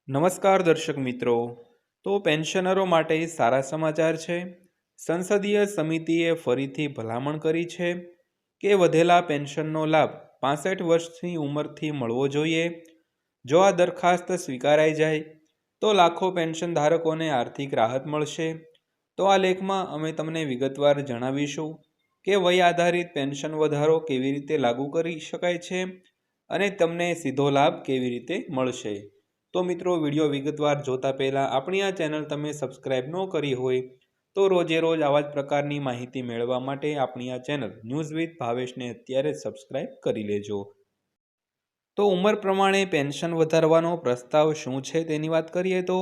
નમસ્કાર દર્શક મિત્રો। તો પેન્શનરો માટે સારા સમાચાર છે। સંસદીય સમિતિએ ફરીથી ભલામણ કરી છે કે વધેલા પેન્શનનો લાભ 65 વર્ષની ઉંમરથી મળવો જોઈએ। જો આ દરખાસ્ત સ્વીકારાઈ જાય તો લાખો પેન્શન ધારકોને આર્થિક રાહત મળશે। તો આ લેખમાં અમે તમને વિગતવાર જણાવીશું કે વય આધારિત પેન્શન વધારો કેવી રીતે લાગુ કરી શકાય છે અને તમને સીધો લાભ કેવી રીતે મળશે। તો મિત્રો, વિડીયો વિગતવાર જોતા પહેલાં આપણી આ ચેનલ તમે સબસ્ક્રાઇબ ન કરી હોય તો રોજે રોજ આવા જ પ્રકારની માહિતી મેળવવા માટે આપણી આ ચેનલ ન્યૂઝ વિથ ભાવેશને અત્યારે જ સબસ્ક્રાઇબ કરી લેજો। તો ઉંમર પ્રમાણે પેન્શન વધારવાનો પ્રસ્તાવ શું છે તેની વાત કરીએ તો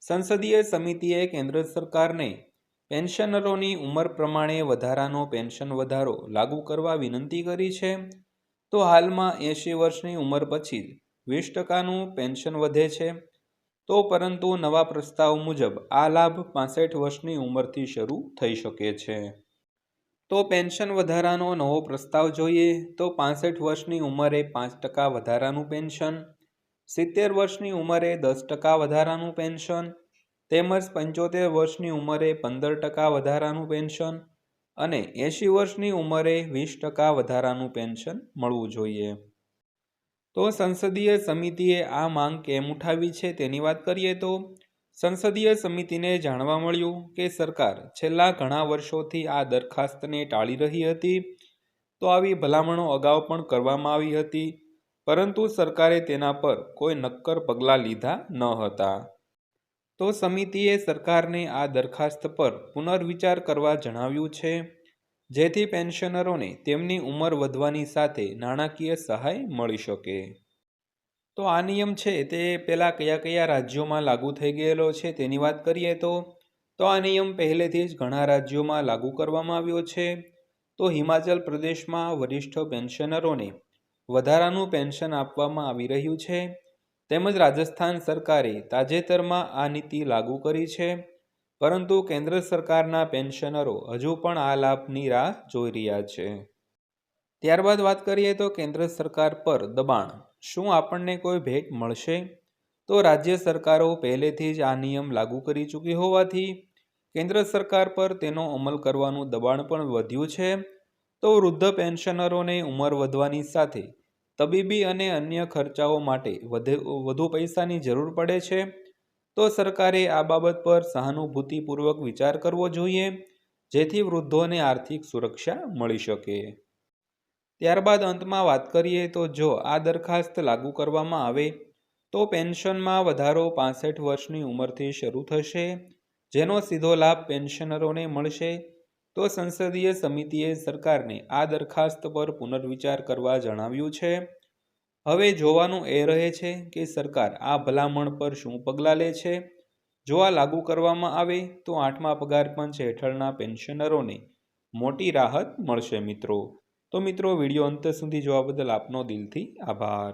સંસદીય સમિતિએ કેન્દ્ર સરકારને પેન્શનરોની ઉંમર પ્રમાણે વધારાનો પેન્શન વધારો લાગુ કરવા વિનંતી કરી છે। તો હાલમાં 80 વર્ષની ઉંમર પછી 20%નું પેન્શન વધે છે। તો પરંતુ નવા પ્રસ્તાવ મુજબ આ લાભ 65 વર્ષની ઉંમરથી શરૂ થઈ શકે છે। તો પેન્શન વધારાનો નવો પ્રસ્તાવ જોઈએ તો 65 વર્ષની ઉંમરે 5% વધારાનું પેન્શન, 70 વર્ષની ઉંમરે 10% વધારાનું પેન્શન તેમજ 75 વર્ષની ઉંમરે 15% વધારાનું પેન્શન અને 80 વર્ષની ઉંમરે 20% વધારાનું પેન્શન મળવું જોઈએ। તો સંસદીય સમિતિએ આ માંગ કેમ ઉઠાવી છે તેની વાત કરીએ તો સંસદીય સમિતિને જાણવા મળ્યું કે સરકાર છેલ્લા ઘણા વર્ષોથી આ દરખાસ્તને ટાળી રહી હતી। તો આવી ભલામણો અગાઉ પણ કરવામાં આવી હતી, પરંતુ સરકારે તેના પર કોઈ નક્કર પગલાં લીધા ન હતા। તો સમિતિએ સરકારને આ દરખાસ્ત પર પુનર્વિચાર કરવા જણાવ્યું છે, જેથી પેન્શનરોને તેમની ઉંમર વધવાની સાથે નાણાકીય સહાય મળી શકે। તો આ નિયમ છે તે પહેલાં કયા કયા રાજ્યોમાં લાગુ થઈ ગયેલો છે તેની વાત કરીએ તો આ નિયમ પહેલેથી જ ઘણા રાજ્યોમાં લાગુ કરવામાં આવ્યો છે। તો હિમાચલ પ્રદેશમાં વરિષ્ઠ પેન્શનરોને વધારાનું પેન્શન આપવામાં આવી રહ્યું છે, તેમજ રાજસ્થાન સરકારે તાજેતરમાં આ નીતિ લાગુ કરી છે, પરંતુ કેન્દ્ર સરકારના પેન્શનરો હજુ પણ આ લાભની રાહ જોઈ રહ્યા છે। ત્યારબાદ વાત કરીએ તો કેન્દ્ર સરકાર પર દબાણ, શું આપણને કોઈ ભેટ મળશે? તો રાજ્ય સરકારો પહેલેથી જ આ નિયમ લાગુ કરી ચૂકી હોવાથી કેન્દ્ર સરકાર પર તેનો અમલ કરવાનું દબાણ પણ વધ્યું છે। તો વૃદ્ધ પેન્શનરોને ઉંમર વધવાની સાથે તબીબી અને અન્ય ખર્ચાઓ માટે વધુ પૈસાની જરૂર પડે છે। તો સરકારે આ બાબત પર સહાનુભૂતિપૂર્વક વિચાર કરવો જોઈએ, જેથી વૃદ્ધોને આર્થિક સુરક્ષા મળી શકે। ત્યારબાદ અંતમાં વાત કરીએ તો જો આ દરખાસ્ત લાગુ કરવામાં આવે તો પેન્શનમાં વધારો 65 વર્ષની ઉંમરથી શરૂ થશે, જેનો સીધો લાભ પેન્શનરોને મળશે। તો સંસદીય સમિતિએ સરકારને આ દરખાસ્ત પર પુનર્વિચાર કરવા જણાવ્યું છે। હવે જોવાનું એ રહે છે કે સરકાર આ ભલામણ પર શું પગલાં લે છે। જો આ લાગુ કરવામાં આવે તો 8મા પગાર પંચ હેઠળના પેન્શનરોને મોટી રાહત મળશે મિત્રો। તો મિત્રો, વિડીયો અંત સુધી જોવા બદલ આપનો દિલથી આભાર।